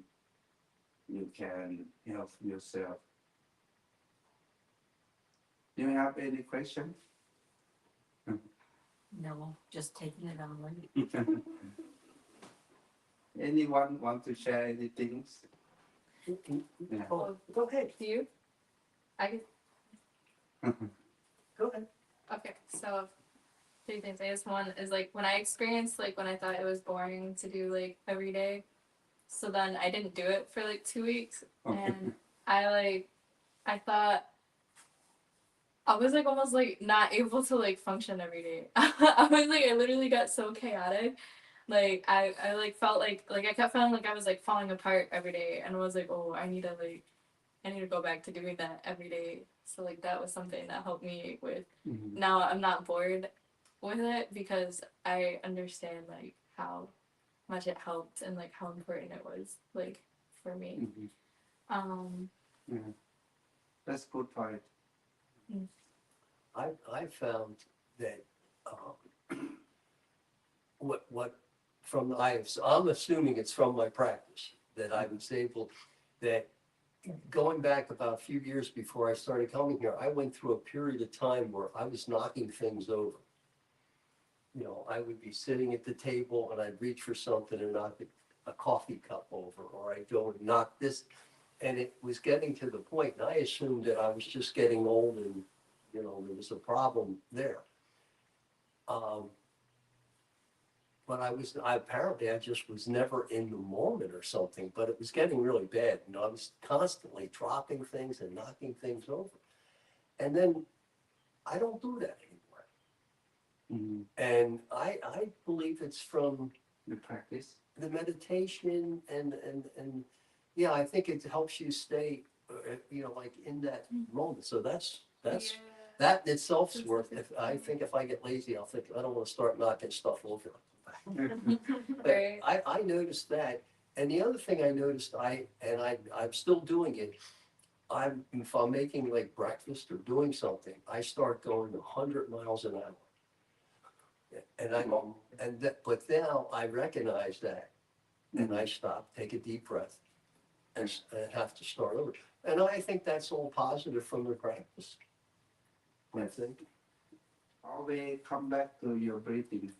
you can help yourself. Do you have any question? No, just taking it on right. Anyone want to share anything? Yeah. Oh, go ahead, Do you? I go ahead. okay. So 3 things. I guess one is like when I experienced like when I thought it was boring to do like every day. So then I didn't do it for like 2 weeks, and I thought I was like almost like not able to like function every day. I was like I literally got so chaotic. Like I like felt like I kept feeling like I was like falling apart every day, and I was like, oh, I need to go back to doing that every day. So like that was something that helped me with. Mhm. Now I'm not bored with it because I understand like how much it helped and like how important it was like for me. Mhm. Um That's good point. I found that what from I'm assuming it's from my practice that I was able that going back about a few years before I started coming here, I went through a period of time where I was knocking things over. You know, I would be sitting at the table and I'd reach for something and knock a coffee cup over, or I'd go and knock this. And it was getting to the point, and I assumed that I was just getting old and, you know, there was a problem there. But apparently I just was never in the moment or something, but it was getting really bad. You know, I was constantly dropping things and knocking things over. And then I don't do that anymore. Mhm. And I believe it's from The practice. the meditation and yeah, I think it helps you stay, you know, like in that moment. So that's that itself's worth. If I get lazy, I'll think I don't want to start knocking stuff over. But Right. I noticed that, and the other thing I noticed, I'm still doing it. If I'm making like breakfast or doing something, I start going 100 miles an hour. And but now I recognize that, and I stop, take a deep breath, and have to start over. And I think that's all positive from the practice. I think Always come back to your breathing.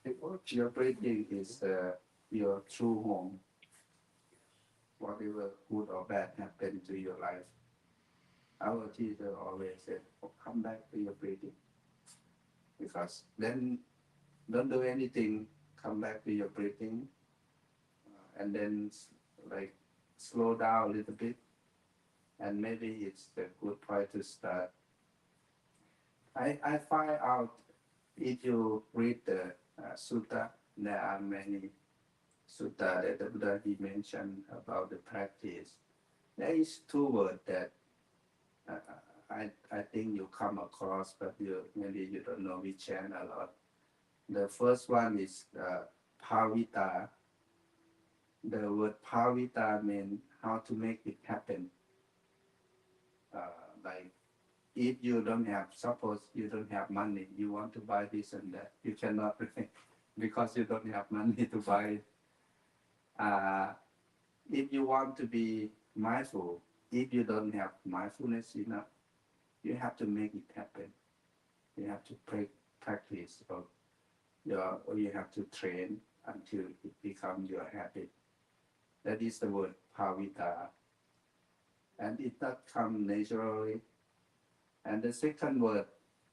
it works. Your breathing is your true home. Whatever good or bad happened to your life, our teacher always said, oh, come back to your breathing. Because then don't do anything, come back to your breathing, and then like slow down a little bit, and maybe it's a good point to start. I find out if you read the sutta, there are many sutta that the Buddha he mentioned about the practice. There is 2 words that I think you come across, but maybe you don't know, we chant a lot. The first one is pavita. The word pavita means how to make it happen. Like if you don't have, suppose you don't have money, you want to buy this and that, you cannot because you don't have money to buy it. If you want to be mindful, if you don't have mindfulness enough, you have to make it happen. You have to practice, or you have to train until it becomes your habit. That is the word pavita. And it does come naturally. And the second word,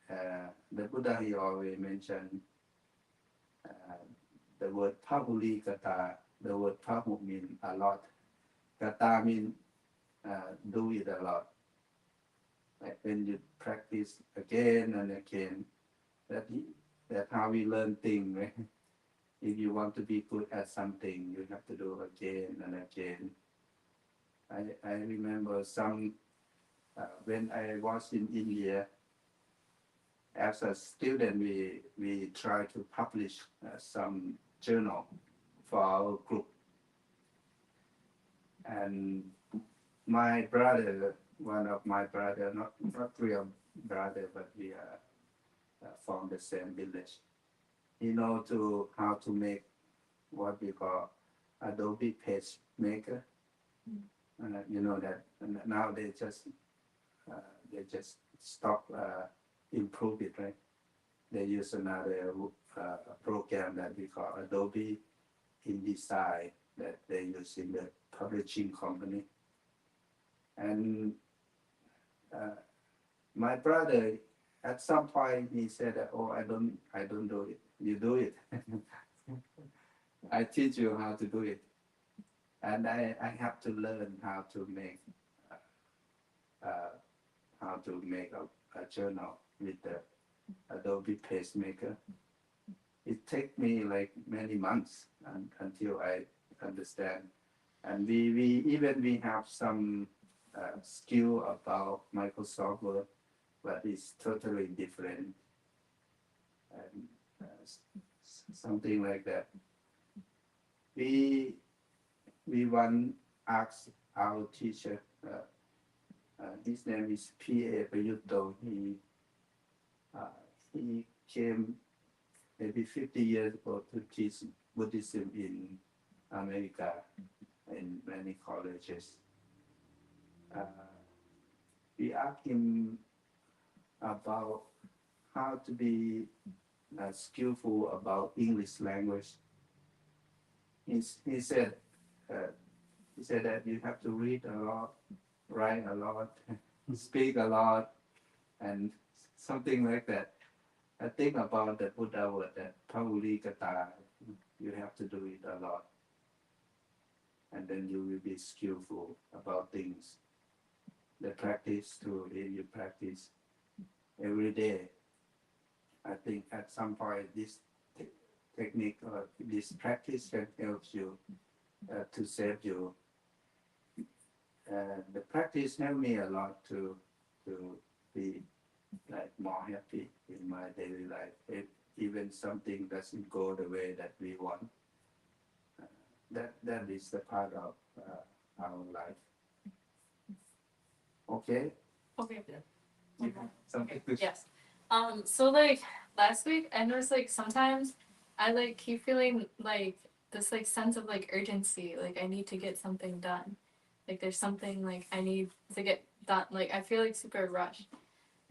the Buddha he always mentioned the word pahuli kata. The word pahu means a lot. Kata means do it a lot. Like when you practice again and again, that's how we learn things, right? If you want to be good at something, you have to do again and again. I remember when I was in India, as a student, we try to publish some journal for our group. And my brother, one of my brother, not real brother, but we are from the same village. He know how to make what we call Adobe PageMaker. You know that now they just stop improve it, right? They use another program that we call Adobe InDesign that they use in the publishing company. And my brother, at some point, he said, "Oh, I don't do it. You do it. I teach you how to do it." And I have to learn how to make a journal with the Adobe PageMaker. It takes me like many months until I understand. And we have some skill about Microsoft Word, but it's totally different. And something like that. We once asked our teacher, his name is P.A. Prayutto. He came maybe 50 years ago to teach Buddhism in America in many colleges. We asked him about how to be skillful about English language. He said that you have to read a lot, write a lot, speak a lot, and something like that. I think about the Buddha word that Pahuli Kata, you have to do it a lot. And then you will be skillful about things. The practice too, if you practice every day, I think at some point this technique or this practice can help you to save you. The practice helped me a lot to be like more happy in my daily life. If even something doesn't go the way that we want, that is the part of our life. Okay. Okay. You have something to Yes. So like last week I noticed like sometimes I like keep feeling like this like sense of like urgency, like I need to get something done. Like there's something like I need to get done. Like I feel like super rushed.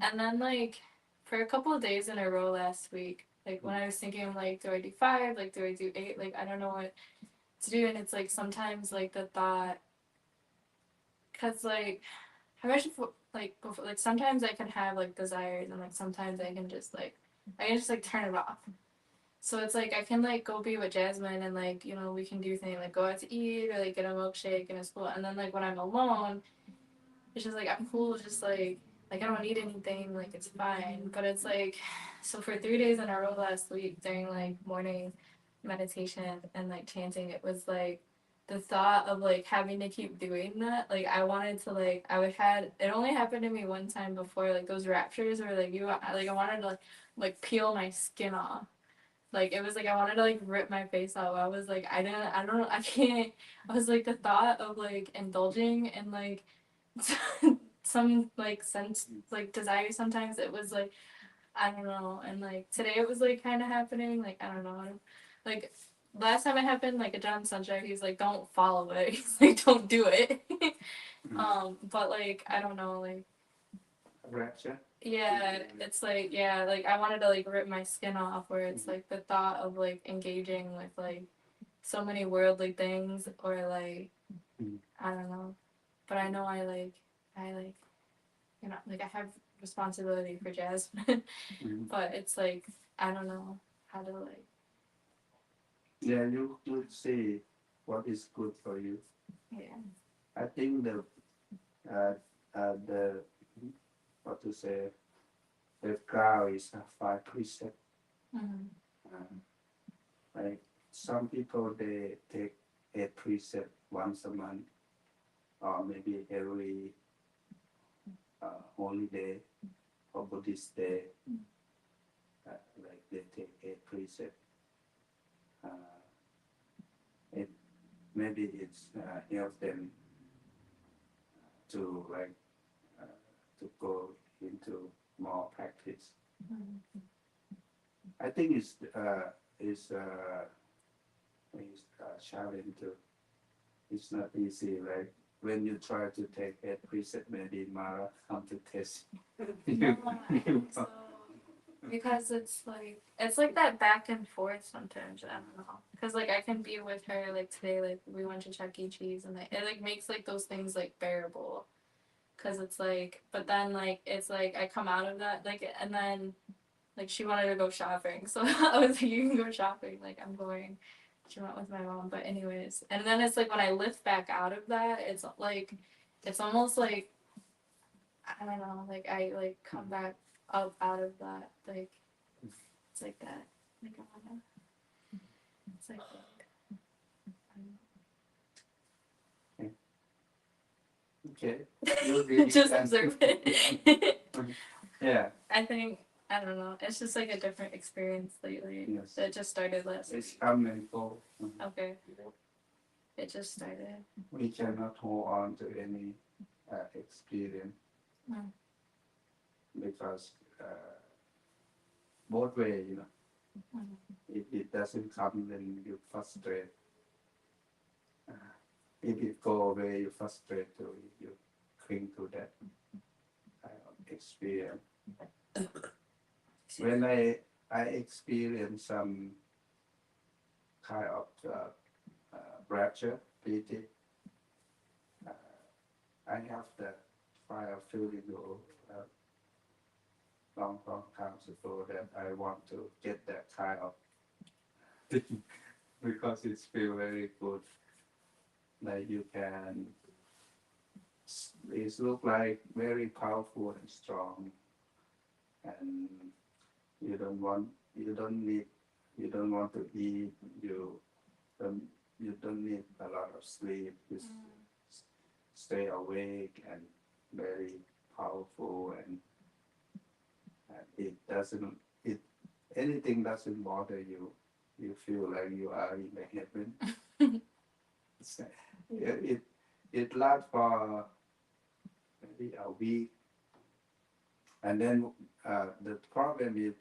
And then like for a couple of days in a row last week, like when I was thinking like do I do 5, like do I do 8, like I don't know what to do, and it's like sometimes like the thought, cause like I mentioned before, like sometimes I can have like desires and like sometimes I can just like turn it off. So it's like I can like go be with Jasmine and like, you know, we can do things like go out to eat or like get a milkshake in a school, and then like when I'm alone, it's just like I'm cool, just like I don't need anything, like it's fine. But it's like so for 3 days in a row last week during like morning meditation and like chanting, it was like the thought of like having to keep doing that, like I wanted to like it only happened to me one time before, like those raptures where like I wanted to like peel my skin off. Like it was like I wanted to like rip my face off. I was like I don't know, I can't. I was like the thought of like indulging in like some like sense like desire, sometimes it was like I don't know. And like today it was like kind of happening, like I don't know, like last time it happened, like a John Sunshine, he's like don't follow it, he's like don't do it. But like I don't know, like rapture. yeah, it's like yeah, like I wanted to like rip my skin off, where it's like the thought of like engaging with like so many worldly things, or like I don't know. But I know I like you know, like I have responsibility for Jasmine. But it's like I don't know how to like Yeah, you would see what is good for you. yeah. I think the what to say, the ground is 5 precepts. Like some people they take 8 precept once a month, or maybe every holy day or Buddhist day. like they take a preset. It maybe it's help them to like to go into more practice. I think it's challenge too. It's not easy. Like when you try to take a preset, maybe Mara come to test. So, because it's like that back and forth sometimes. I don't know. Because like I can be with her like today, like we went to Chuck E. Cheese, and like, it like makes like those things like bearable. Cause it's like, but then like it's like I come out of that like, and then like she wanted to go shopping, so I was like, you can go shopping. Like I'm going. She went with my mom, but anyways, and then it's like when I lift back out of that, it's like, it's almost like, I don't know, like I like come back up out of that, like it's like that, like I don't know. It's like Okay. You really just can- observe it. Yeah, I think I don't know. It's just like a different experience lately. Yes. That just started last it's week. come and go. Okay. It just started. We cannot hold on to any experience Mm. because both way, Mm. if it doesn't come, then you frustrate. If it go away, you frustrate too. You cling to that experience. When I experience some kind of rapture, pity, I have that fire feeling long time ago that I want to get that kind of thing because it feels very good. Like you can, it look like very powerful and strong, and you don't want to eat, you don't need a lot of sleep, you stay awake and very powerful, and it doesn't, anything doesn't bother you, you feel like you are in the heaven. It lasts for maybe a week, and then the problem is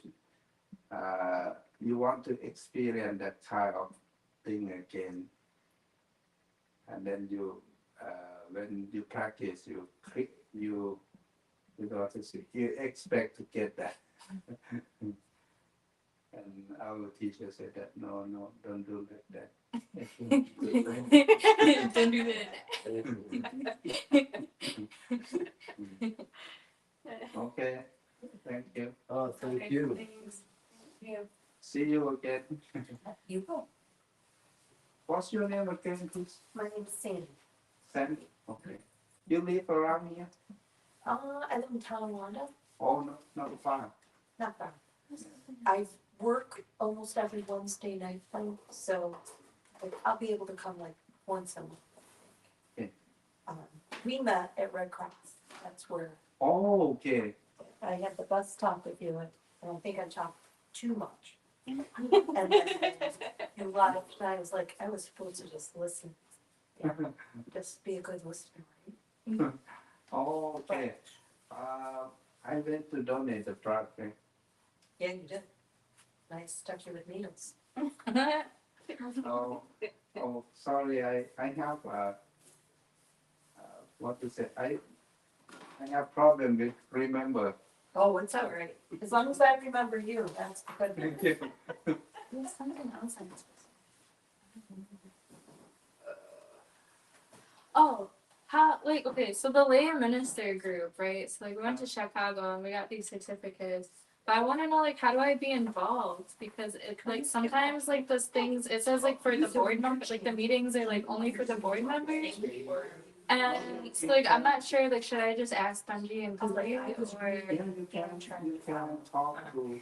you want to experience that kind of thing again, and then you when you practice, you know to see, you expect to get that. And our teacher said that no, don't do like that. Don't do that. Okay, thank you. Oh, thank you. Thanks. Yeah. See you again. You go. What's your name again, please? My name's Sandy. Sandy. Okay. You live around here? I live in Tonawanda, Oh, no, not far. not far. I work almost every Wednesday night, though, so I'll be able to come like once a month. Okay. We met at Red Cross. That's where Oh, okay. I had the bus talk with you, and I think I talked too much. And then a lot of times, like, I was supposed to just listen. Yeah, just be a good listener. Oh, okay. I went to donate the drug. Yeah, you did. I stuck you with needles. Oh, sorry. I have what to say. I have problem with remember. Oh, it's all right. As long as I remember you, that's good. There's something else I was Oh, how like okay, so the lay minister group, right? So like we went to Chicago and we got these certificates. But I want to know like how do I be involved? Because it like sometimes like those things it says like for the board members, like the meetings are like only for the board members. And so, like I'm not sure like should I just ask Benji and Chloe or You can talk to.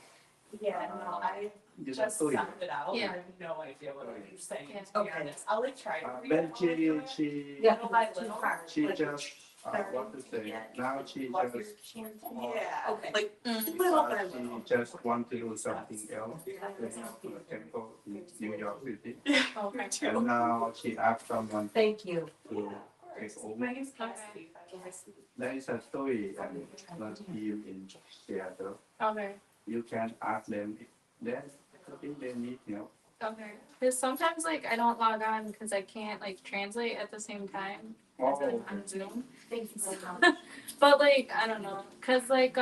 Yeah, no, I You just know, sounded it out. Yeah. I have no idea what you're saying, Yeah. to be honest. I'll like try to read Benji, it. she Yeah, no, I little. just what to say? Yeah. Now she What just you're chanting. Yeah. that. Okay. Like, Mm. little But by she little. just want to do something else. They have a temple in New York City. Okay. And now she asked someone Thank you. to take over. Okay. There is a story and a team in Seattle. Okay. You can ask them if they need help. Okay. Because sometimes like I don't log on because I can't like translate at the same time as Oh, I'm on Zoom. Thank you so much. But like I don't know, cause like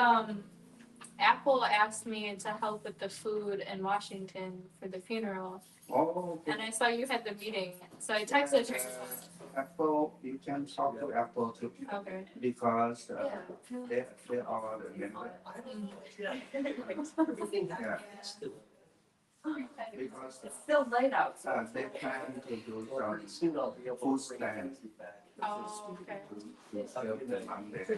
Apple asked me to help with the food in Washington for the funeral, oh, and I saw you had the meeting, so I texted her. Apple, you can talk to Apple too, Okay. because they are the member. Everything Yeah. happens to Because It's still light outside. they plan to do Pretty some soon I'll be able food to bring stand it back. Oh, okay. to serve them on there.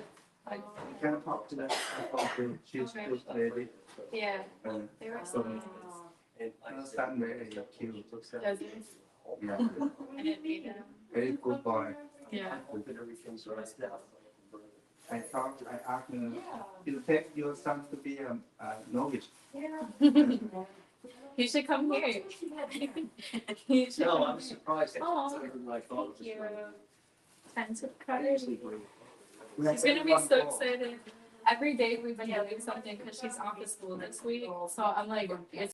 You can talk to them, Apple too. She's Okay. good lady. Yeah, And they were so so nice. And I her said, son very cute. Does it? Yeah, I didn't meet him. very good boy. Yeah. I hope that everything's right now. I asked her, you take your son to be a novice. You should come here. You should. No, come I'm here. surprised. Oh, It's better than I thought Thank it was. you. Time to cry. Seriously, great. She's gonna be so excited. Every day we've been doing something because she's off of school this week. So I'm like, it's